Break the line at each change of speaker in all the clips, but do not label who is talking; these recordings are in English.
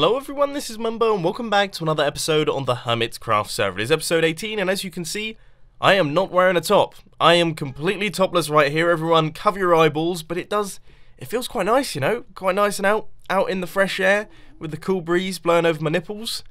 Hello everyone, this is Mumbo and welcome back to another episode on the Hermitcraft server. It is episode 18 and as you can see, I am not wearing a top. I am completely topless right here, everyone. Cover your eyeballs, but it feels quite nice, you know? Quite nice and out in the fresh air with the cool breeze blowing over my nipples.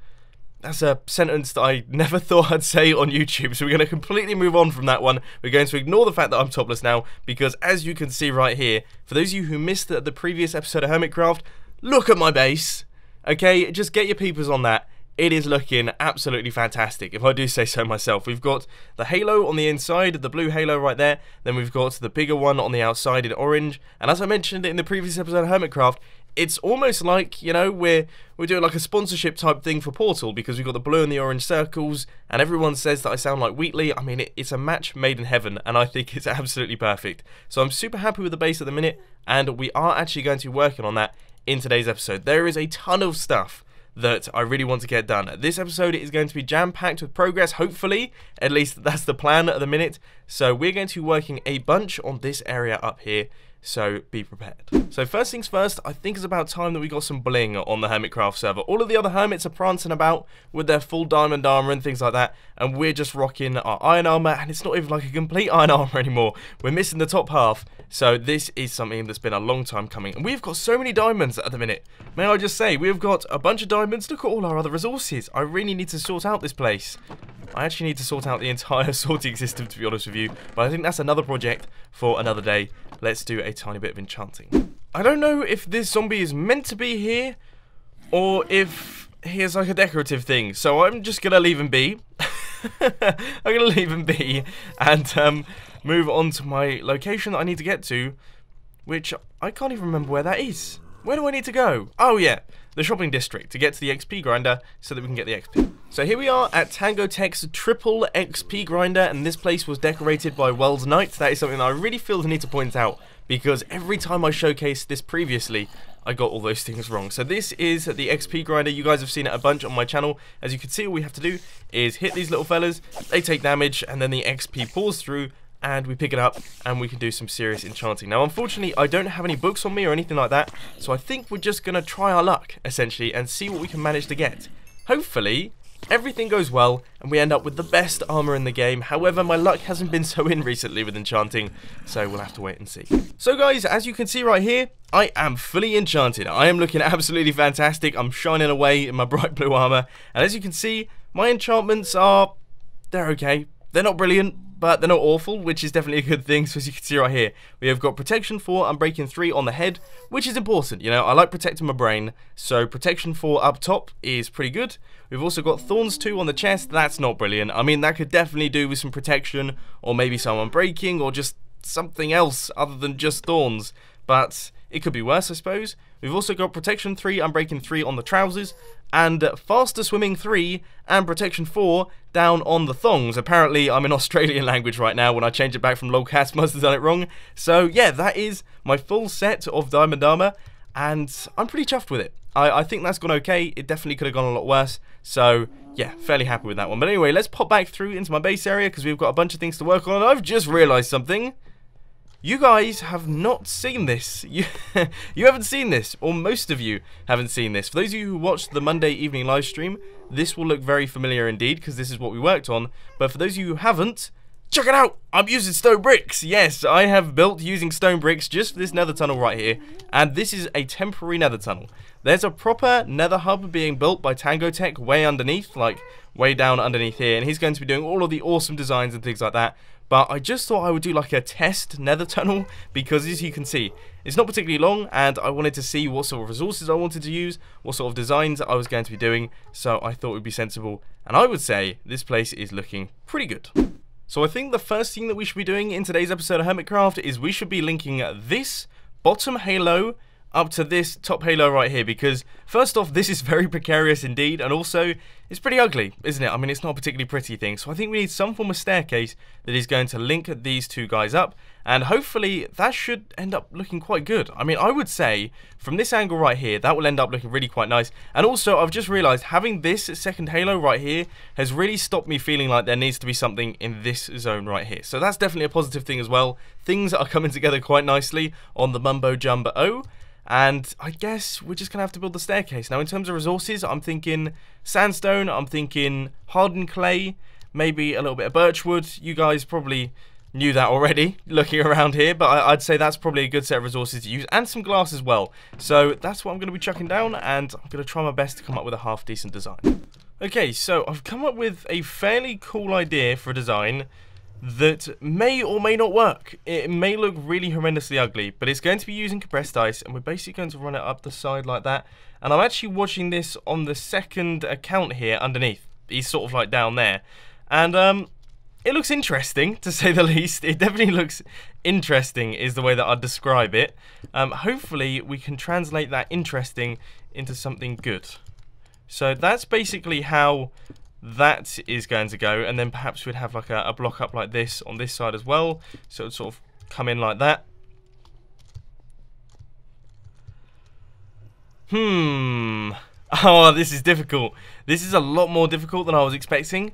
That's a sentence that I never thought I'd say on YouTube, so we're going to completely move on from that one. We're going to ignore the fact that I'm topless now, because as you can see right here, for those of you who missed the previous episode of Hermitcraft, look at my base. Okay, just get your peepers on that. It is looking absolutely fantastic, if I do say so myself. We've got the halo on the inside, the blue halo right there. Then we've got the bigger one on the outside in orange. And as I mentioned in the previous episode of Hermitcraft, it's almost like, you know, we're doing like a sponsorship type thing for ProleteR, because we've got the blue and the orange circles, and everyone says that I sound like Wheatley. I mean, it's a match made in heaven, and I think it's absolutely perfect. So I'm super happy with the base at the minute, and we are actually going to be working on that in today's episode. There is a ton of stuff that I really want to get done. This episode is going to be jam-packed with progress, hopefully. At least that's the plan at the minute. So we're going to be working a bunch on this area up here, so be prepared. So first things first, I think it's about time that we got some bling on the Hermitcraft server. All of the other hermits are prancing about with their full diamond armor and things like that, and we're just rocking our iron armor, and it's not even like a complete iron armor anymore. We're missing the top half, so this is something that's been a long time coming. And we've got so many diamonds at the minute. May I just say, we've got a bunch of diamonds. Look at all our other resources. I really need to sort out this place. I actually need to sort out the entire sorting system, to be honest with you, but I think that's another project for another day. Let's do a tiny bit of enchanting. I don't know if this zombie is meant to be here, or if he is like a decorative thing, so I'm just gonna leave him be. I'm gonna leave him be, and move on to my location that I need to get to, which I can't even remember where that is. Where do I need to go? Oh yeah, the shopping district, to get to the XP grinder so that we can get the XP. So here we are at Tango Tech's triple XP grinder, and this place was decorated by Wells Knight. That is something that I really feel the need to point out, because every time I showcased this previously, I got all those things wrong. So this is the XP grinder. You guys have seen it a bunch on my channel. As you can see, all we have to do is hit these little fellas, they take damage, and then the XP pours through, and we pick it up, and we can do some serious enchanting. Now, unfortunately, I don't have any books on me or anything like that, so I think we're just going to try our luck, essentially, and see what we can manage to get. Hopefully, everything goes well, and we end up with the best armor in the game. However, my luck hasn't been so in recently with enchanting, so we'll have to wait and see. So, guys, as you can see right here, I am fully enchanted. I am looking absolutely fantastic. I'm shining away in my bright blue armor, and as you can see, my enchantments are... they're okay. They're not brilliant, but they're not awful, which is definitely a good thing. So as you can see right here, we have got protection 4, Unbreaking 3 on the head, which is important. You know, I like protecting my brain, so protection 4 up top is pretty good. We've also got thorns 2 on the chest. That's not brilliant. I mean, that could definitely do with some protection, or maybe some unbreaking, or just something else other than just thorns. But it could be worse, I suppose. We've also got protection 3, Unbreaking 3 on the trousers, and faster swimming 3 and protection 4 down on the thongs. Apparently I'm in Australian language right now. When I change it back from lolcats, must have done it wrong. So yeah, that is my full set of diamond armor, and I'm pretty chuffed with it. I think that's gone okay. It definitely could have gone a lot worse, so yeah, fairly happy with that one. But anyway, let's pop back through into my base area, because we've got a bunch of things to work on, and I've just realized something. You guys have not seen this. You haven't seen this, or most of you haven't seen this. For those of you who watched the Monday evening live stream, this will look very familiar indeed, because this is what we worked on. But for those of you who haven't, check it out! I'm using stone bricks! Yes, I have built using stone bricks just for this nether tunnel right here. And this is a temporary nether tunnel. There's a proper nether hub being built by Tango Tech way underneath, like way down underneath here. And he's going to be doing all of the awesome designs and things like that. But I just thought I would do like a test nether tunnel, because as you can see, it's not particularly long, and I wanted to see what sort of resources I wanted to use, what sort of designs I was going to be doing, so I thought it would be sensible, and I would say this place is looking pretty good. So I think the first thing that we should be doing in today's episode of Hermitcraft is we should be linking this bottom halo up to this top halo right here, because first off, this is very precarious indeed, and also it's pretty ugly, isn't it? I mean, it's not a particularly pretty thing, so I think we need some form of staircase that is going to link these two guys up, and hopefully that should end up looking quite good. I mean, I would say from this angle right here, that will end up looking really quite nice. And also, I've just realized having this second halo right here has really stopped me feeling like there needs to be something in this zone right here, so that's definitely a positive thing as well. Things are coming together quite nicely on the Mumbo Jumbo. And I guess we're just going to have to build the staircase. Now, in terms of resources, I'm thinking sandstone, I'm thinking hardened clay, maybe a little bit of birchwood. You guys probably knew that already, looking around here, but I'd say that's probably a good set of resources to use, and some glass as well. So that's what I'm going to be chucking down, and I'm going to try my best to come up with a half-decent design. Okay, so I've come up with a fairly cool idea for a design that may or may not work. It may look really horrendously ugly, but it's going to be using compressed ice, and we're basically going to run it up the side like that. And I'm actually watching this on the second account here underneath. He's sort of like down there. And it looks interesting, to say the least. It definitely looks interesting is the way that I'd describe it. Hopefully we can translate that interesting into something good. So that's basically how that is going to go, and then perhaps we'd have like a block up like this on this side as well, so it'd sort of come in like that. Oh, this is difficult. This is a lot more difficult than I was expecting.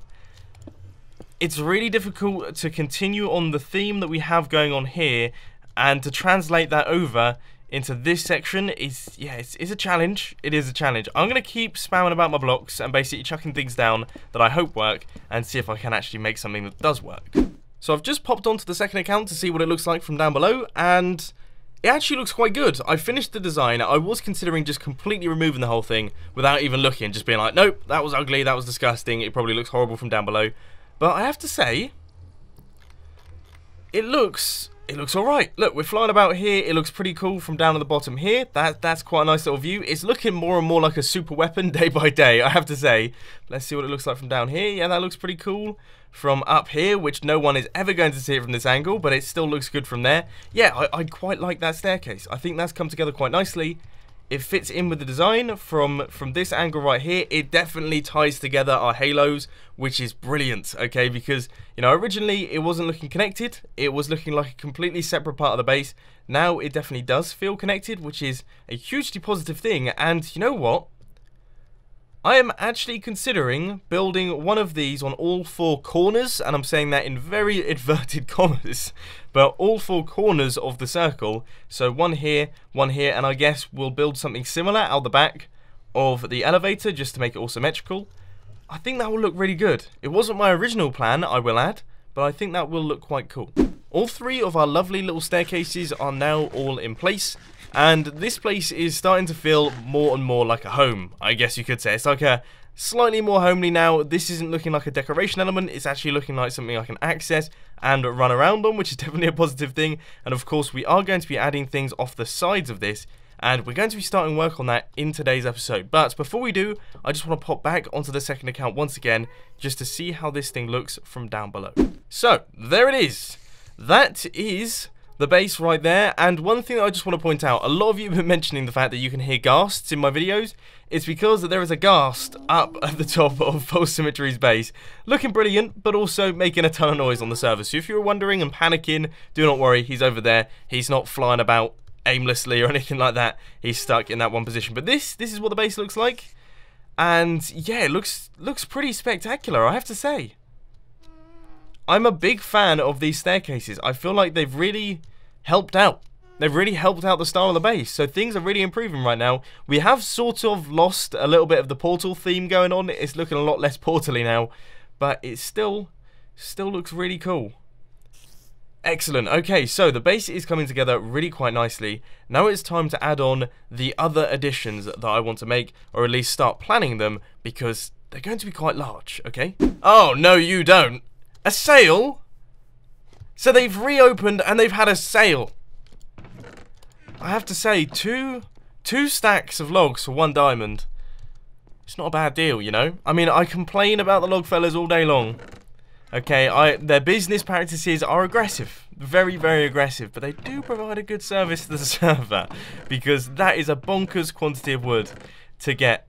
It's really difficult to continue on the theme that we have going on here and to translate that over into this section is, yeah, it's a challenge. It is a challenge. I'm going to keep spamming about my blocks and basically chucking things down that I hope work and see if I can actually make something that does work. So I've just popped onto the second account to see what it looks like from down below, and it actually looks quite good. I finished the design. I was considering just completely removing the whole thing without even looking, just being like, nope, that was ugly, that was disgusting, it probably looks horrible from down below. But I have to say, it looks alright. Look, we're flying about here. It looks pretty cool from down at the bottom here. That's quite a nice little view. It's looking more and more like a super weapon day by day, I have to say. Let's see what it looks like from down here. Yeah, that looks pretty cool. From up here, which no one is ever going to see it from this angle, but it still looks good from there. Yeah, I quite like that staircase. I think that's come together quite nicely. It fits in with the design from this angle right here. It definitely ties together our halos, which is brilliant, okay? Because, you know, originally it wasn't looking connected. It was looking like a completely separate part of the base. Now it definitely does feel connected, which is a hugely positive thing. And you know what? I am actually considering building one of these on all four corners, and I'm saying that in very inverted commas, but all four corners of the circle. So one here, and I guess we'll build something similar out the back of the elevator just to make it all symmetrical. I think that will look really good. It wasn't my original plan, I will add, but I think that will look quite cool. All three of our lovely little staircases are now all in place. And this place is starting to feel more and more like a home, I guess you could say. It's like a slightly more homely now. This isn't looking like a decoration element. It's actually looking like something I can access and run around on, which is definitely a positive thing. And of course, we are going to be adding things off the sides of this, and we're going to be starting work on that in today's episode. But before we do, I just want to pop back onto the second account once again, just to see how this thing looks from down below. So, there it is. That is the base right there. And one thing that I just want to point out, a lot of you have been mentioning the fact that you can hear ghasts in my videos. It's because there is a ghast up at the top of False Symmetry's base, looking brilliant, but also making a ton of noise on the server. So if you were wondering and panicking, do not worry, he's over there. He's not flying about aimlessly or anything like that. He's stuck in that one position. But this is what the base looks like, and yeah, it looks pretty spectacular, I have to say. I'm a big fan of these staircases. I feel like they've really helped out. They've really helped out the style of the base. So things are really improving right now. We have sort of lost a little bit of the portal theme going on. It's looking a lot less portally now, but it still looks really cool. Excellent. Okay, so the base is coming together really quite nicely. Now it's time to add on the other additions that I want to make, or at least start planning them, because they're going to be quite large, okay? Oh, no you don't. A sale? So they've reopened and they've had a sale. I have to say, two stacks of logs for 1 diamond. It's not a bad deal, you know? I mean, I complain about the log fellas all day long. Okay, their business practices are aggressive. Very, very aggressive. But they do provide a good service to the server, because that is a bonkers quantity of wood to get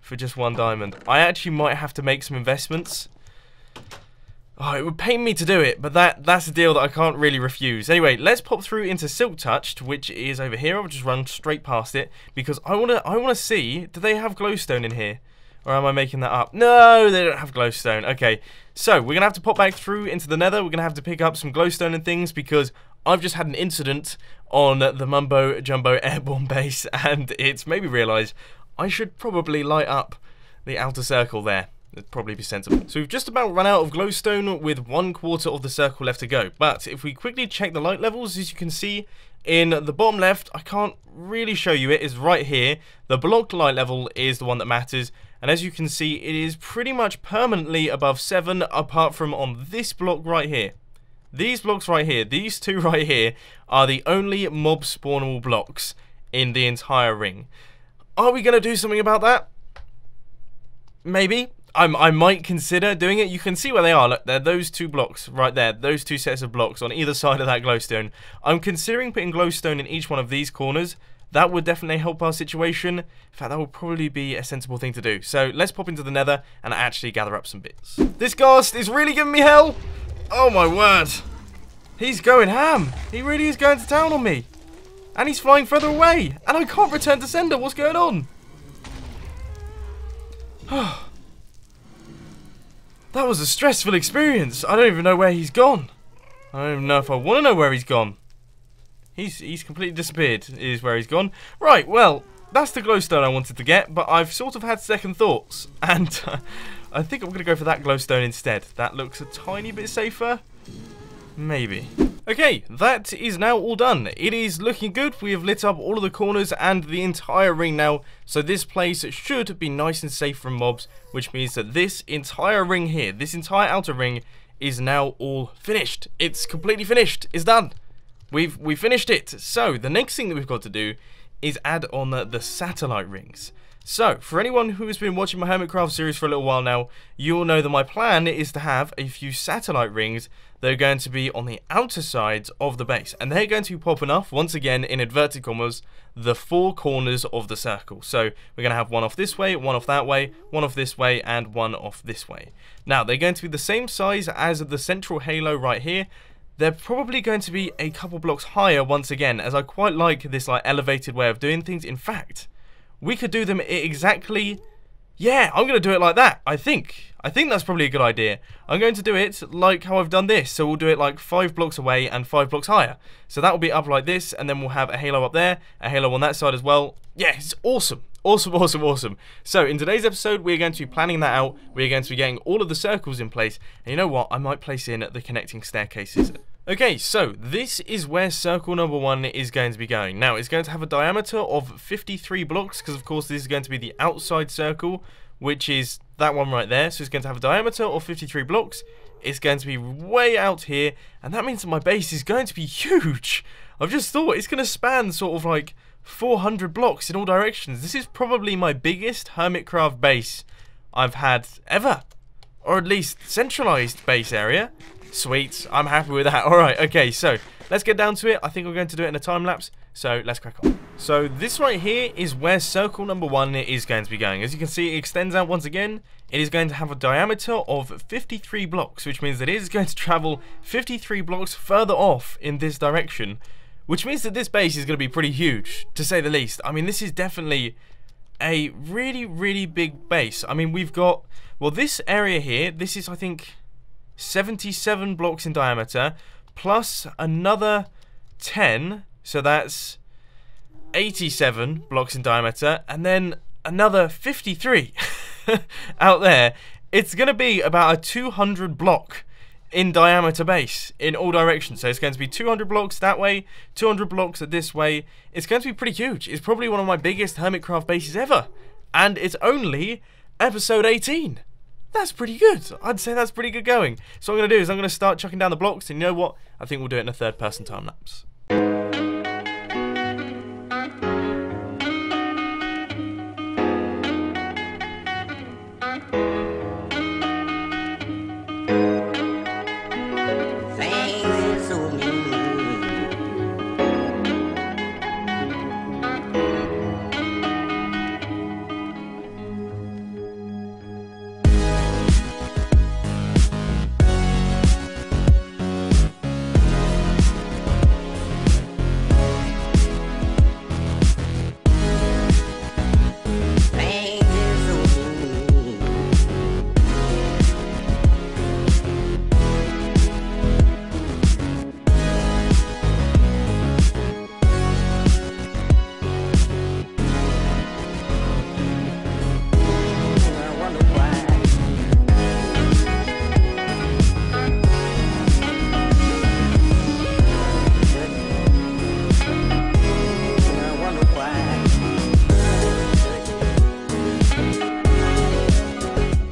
for just 1 diamond. I actually might have to make some investments. Oh, it would pain me to do it, but that's a deal that I can't really refuse. Anyway, let's pop through into Silk Touched, which is over here. I'll just run straight past it, because I wanna see, do they have glowstone in here? Or am I making that up? No, they don't have glowstone. Okay, so we're going to have to pop back through into the Nether. We're going to have to pick up some glowstone and things, because I've just had an incident on the Mumbo Jumbo airborne base, and it's made me realise I should probably light up the outer circle there. It'd probably be sensible. So we've just about run out of glowstone with 1/4 of the circle left to go. But if we quickly check the light levels, as you can see in the bottom left, I can't really show you it, is right here. The blocked light level is the one that matters. And as you can see, it is pretty much permanently above 7, apart from on this block right here. These blocks right here, these two right here, are the only mob spawnable blocks in the entire ring. Are we going to do something about that? Maybe. I might consider doing it. You can see where they are. Look, they're those two blocks right there. Those two sets of blocks on either side of that glowstone. I'm considering putting glowstone in each one of these corners. That would definitely help our situation. In fact, that would probably be a sensible thing to do. So let's pop into the Nether and actually gather up some bits. This ghast is really giving me hell. Oh my word. He's going ham. He really is going to town on me. And he's flying further away. And I can't return to sender. What's going on? That was a stressful experience. I don't even know where he's gone. I don't even know if I want to know where he's gone. He's completely disappeared, is where he's gone. Right, well, that's the glowstone I wanted to get, but I've sort of had second thoughts. And I think I'm going to go for that glowstone instead. That looks a tiny bit safer. Maybe. Okay, that is now all done. It is looking good. We have lit up all of the corners and the entire ring now. So this place should be nice and safe from mobs, which means that this entire ring here, this entire outer ring, is now all finished. It's completely finished. It's done. We've finished it. So the next thing that we've got to do is add on the satellite rings. So, for anyone who has been watching my Hermitcraft series for a little while now, you will know that my plan is to have a few satellite rings that are going to be on the outer sides of the base. And they're going to be popping off, once again, in inverted commas, the 4 corners of the circle. So, we're going to have one off this way, one off that way, one off this way, and one off this way. Now, they're going to be the same size as the central halo right here. They're probably going to be a couple blocks higher once again, as I quite like this elevated way of doing things. In fact, we could do them exactly... Yeah, I'm going to do it like that, I think. I think that's probably a good idea. I'm going to do it like how I've done this. So we'll do it like 5 blocks away and 5 blocks higher. So that will be up like this, and then we'll have a halo up there, a halo on that side as well. Yeah, it's awesome. Awesome, awesome, awesome. So in today's episode, we're going to be planning that out. We're going to be getting all of the circles in place. And you know what? I might place in the connecting staircases. Okay, so this is where circle number 1 is going to be going. Now, it's going to have a diameter of 53 blocks, because of course this is going to be the outside circle, which is that one right there. So it's going to have a diameter of 53 blocks. It's going to be way out here, and that means that my base is going to be huge. I've just thought it's going to span sort of like 400 blocks in all directions. This is probably my biggest Hermitcraft base I've had ever, or at least centralized base area. Sweet, I'm happy with that. Alright, okay, so let's get down to it. I think we're going to do it in a time lapse, so let's crack on. So this right here is where circle number 1 is going to be going. As you can see, it extends out once again. It is going to have a diameter of 53 blocks, which means that it is going to travel 53 blocks further off in this direction, which means that this base is going to be pretty huge, to say the least. I mean, this is definitely a really, really big base. I mean, we've got, well, this area here, this is, I think, 77 blocks in diameter, plus another 10, so that's 87 blocks in diameter, and then another 53 out there. It's going to be about a 200 block in diameter base in all directions. So it's going to be 200 blocks that way, 200 blocks this way. It's going to be pretty huge. It's probably one of my biggest Hermitcraft bases ever, and it's only episode 18. That's pretty good. I'd say that's pretty good going. So what I'm going to do is I'm going to start chucking down the blocks, and you know what? I think we'll do it in a third-person time-lapse.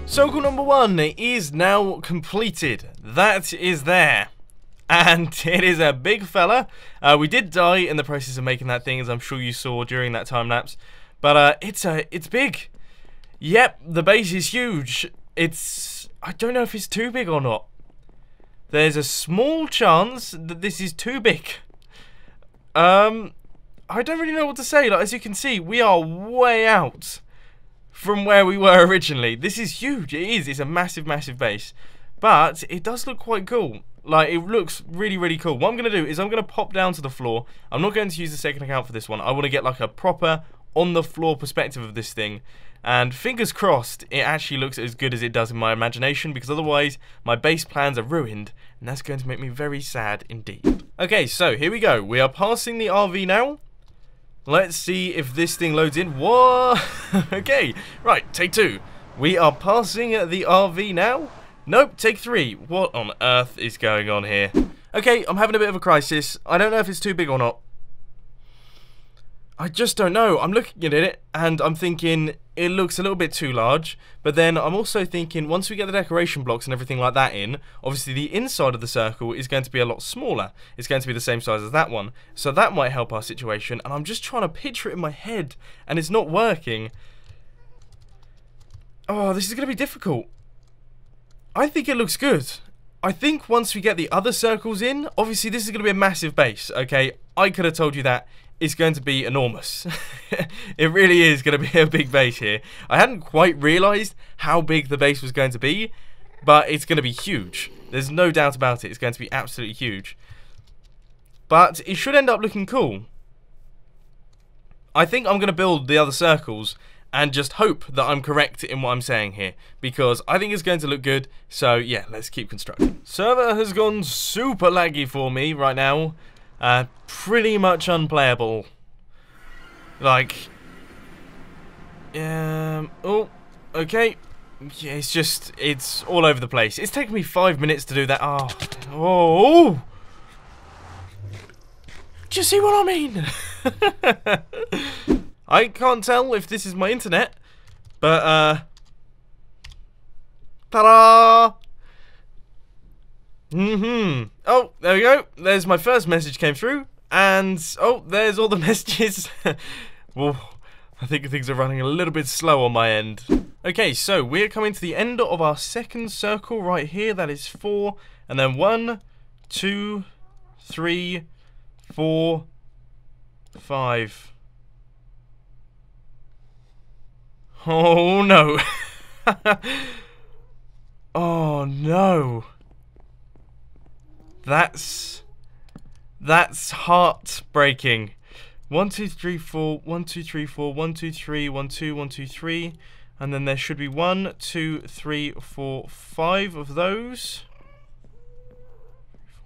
Circle number 1 is now completed. That is there. And it is a big fella. We did die in the process of making that thing, as I'm sure you saw during that time lapse. But it's big. Yep, the base is huge. I don't know if it's too big or not. There's a small chance that this is too big. I don't really know what to say. Like, as you can see, we are way out from where we were originally. This is huge. It is. It's a massive, massive base. But it does look quite cool. Like, it looks really, really cool. What I'm going to do is I'm going to pop down to the floor. I'm not going to use the second account for this one. I want to get like a proper on-the-floor perspective of this thing. And fingers crossed, it actually looks as good as it does in my imagination, because otherwise my base plans are ruined, and that's going to make me very sad indeed. Okay, so here we go. We are passing the RV now. Let's see if this thing loads in. What? Okay, right, take 2. We are passing the RV now. Nope, take 3. What on earth is going on here? Okay, I'm having a bit of a crisis. I don't know if it's too big or not. I just don't know. I'm looking at it and I'm thinking it looks a little bit too large, but then I'm also thinking once we get the decoration blocks and everything like that in, obviously the inside of the circle is going to be a lot smaller. It's going to be the same size as that one, so that might help our situation, and I'm just trying to picture it in my head and it's not working. Oh, this is going to be difficult. I think it looks good. I think once we get the other circles in, obviously this is going to be a massive base, okay? I could have told you that. It's going to be enormous. It really is going to be a big base here. I hadn't quite realised how big the base was going to be, but it's going to be huge. There's no doubt about it. It's going to be absolutely huge. But it should end up looking cool. I think I'm going to build the other circles and just hope that I'm correct in what I'm saying here, because I think it's going to look good. So yeah, let's keep constructing. Server has gone super laggy for me right now. Pretty much unplayable. Like, oh, okay. Yeah, it's all over the place. It's taken me 5 minutes to do that. Oh. Do you see what I mean? I can't tell if this is my internet, but, ta-da! Oh, there we go. There's my first message came through. And, oh, there's all the messages. Well, I think things are running a little bit slow on my end. Okay, so we're coming to the end of our second circle right here. That is 4. And then 1, 2, 3, 4, 5. Oh, no. Oh, no. That's heartbreaking. 1, 2, 3, 4, 1, 2, 3, 4, 1, 2, 3, 1, 2, 1, 2, 3. And then there should be 1, 2, 3, 4, 5 of those.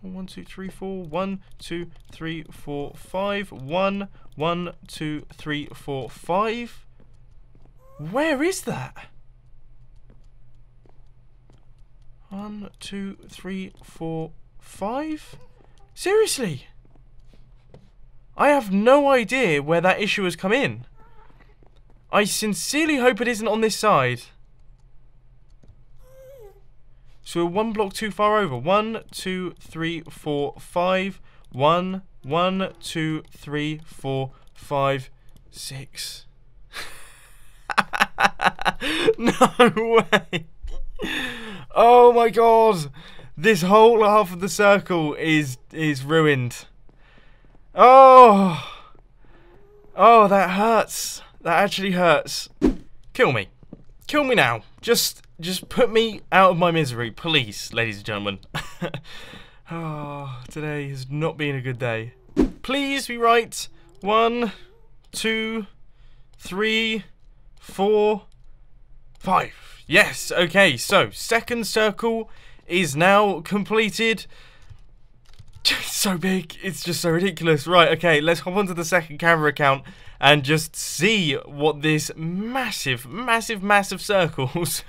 1, 2, 3, 4, 1, 2, 3, 4, 5. 1, 1, 2, 3, 4, 5. Where is that? 1, 2, 3, 4, 5? Seriously? I have no idea where that issue has come in. I sincerely hope it isn't on this side. So we're 1 block too far over. 1, 2, 3, 4, 5. 1, 1, 2, 3, 4, 5, 6. No way. Oh my god. This whole half of the circle is ruined. Oh. Oh, that hurts. That actually hurts. Kill me. Kill me now. Just put me out of my misery, please, ladies and gentlemen. Oh, today has not been a good day. Please be right. 1, 2, 3, 4, 5. Yes, okay, so second circle is now completed. It's so big, it's just so ridiculous. Right, okay, let's hop onto the second camera account and just see what this massive circles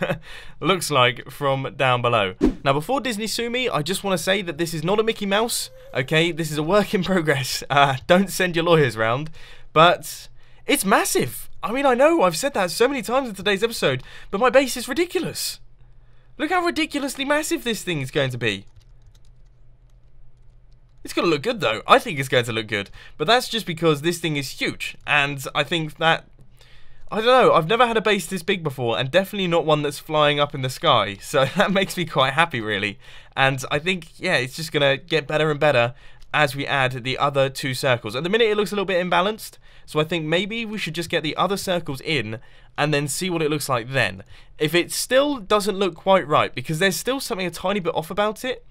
looks like from down below. Now, before Disney sue me, I just want to say that this is not a Mickey Mouse, okay? This is a work in progress. Don't send your lawyers round, but It's massive. I mean, I know I've said that so many times in today's episode, but my base is ridiculous. Look how ridiculously massive this thing is going to be. It's going to look good, though. I think it's going to look good. But that's just because this thing is huge. And I think that... I don't know. I've never had a base this big before. And definitely not one that's flying up in the sky. So that makes me quite happy, really. And I think, yeah, it's just going to get better and better as we add the other 2 circles. At the minute, it looks a little bit imbalanced. So I think maybe we should just get the other circles in and then see what it looks like then. If it still doesn't look quite right, because there's still something a tiny bit off about it,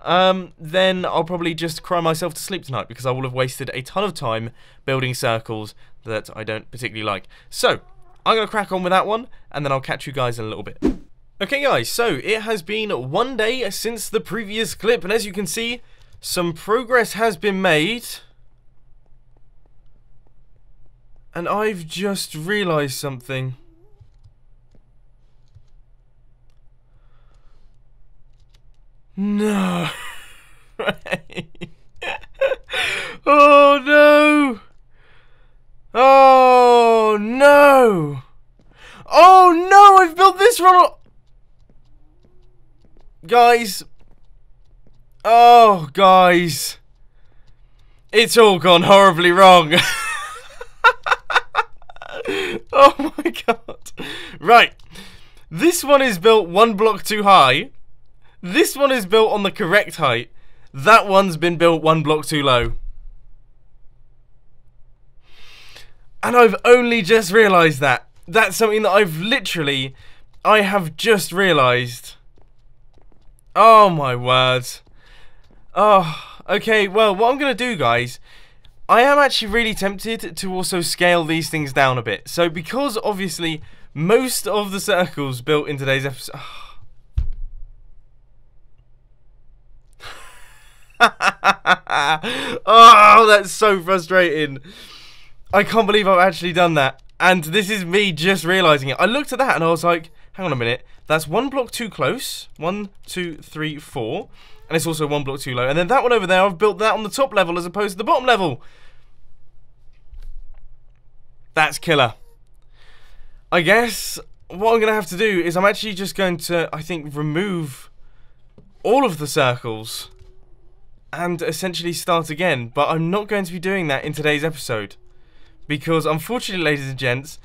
then I'll probably just cry myself to sleep tonight, because I will have wasted a ton of time building circles that I don't particularly like. So, I'm going to crack on with that one, and then I'll catch you guys in a little bit. Okay guys, so it has been 1 day since the previous clip, and as you can see, some progress has been made. And I've just realised something. No. Oh no. Oh no. Oh no, I've built this wrong. Guys. Oh, guys. It's all gone horribly wrong. Oh my god. Right. This one is built 1 block too high. This one is built on the correct height. That one's been built 1 block too low. And I've only just realised that. That's something that I have just realised. Oh my word. Oh, okay, well, what I'm going to do, guys, I am actually really tempted to also scale these things down a bit. So, because, obviously, most of the circles built in today's episode... Oh, that's so frustrating. I can't believe I've actually done that. And this is me just realising it. I looked at that and I was like, hang on a minute. That's 1 block too close. 1, 2, 3, 4. And it's also 1 block too low. And then that one over there, I've built that on the top level as opposed to the bottom level. That's killer. I guess what I'm going to have to do is I'm actually just going to, I think, remove all of the circles and essentially start again. But I'm not going to be doing that in today's episode. Because, unfortunately, ladies and gents,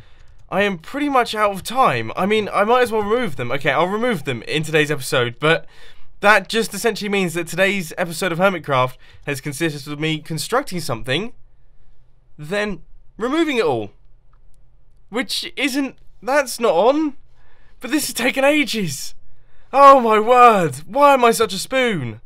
I am pretty much out of time. I mean, I might as well remove them. Okay, I'll remove them in today's episode, but that just essentially means that today's episode of Hermitcraft has consisted of me constructing something, then removing it all. Which isn't... that's not on. But this has taken ages. Oh my word. Why am I such a spoon?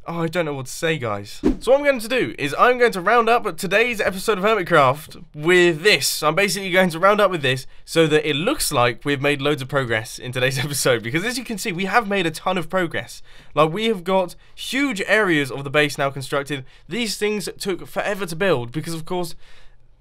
Oh, I don't know what to say, guys. So what I'm going to do is I'm going to round up today's episode of Hermitcraft with this. I'm basically going to round up with this so that it looks like we've made loads of progress in today's episode. Because as you can see, we have made a ton of progress. Like, we have got huge areas of the base now constructed. These things took forever to build because, of course,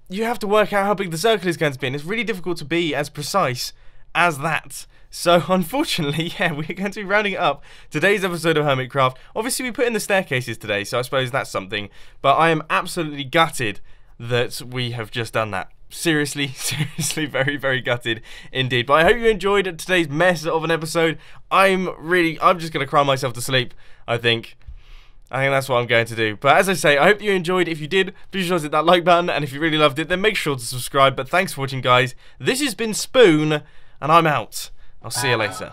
you have to work out how big the circle is going to be. And it's really difficult to be as precise as that. So, unfortunately, yeah, we're going to be rounding it up today's episode of Hermitcraft. Obviously, we put in the staircases today, so I suppose that's something. But I am absolutely gutted that we have just done that. Seriously, seriously, very, very gutted indeed. But I hope you enjoyed today's mess of an episode. I'm just going to cry myself to sleep, I think that's what I'm going to do. But as I say, I hope you enjoyed. If you did, be sure to hit that like button. And if you really loved it, then make sure to subscribe. But thanks for watching, guys. This has been Spoon, and I'm out. I'll see you later.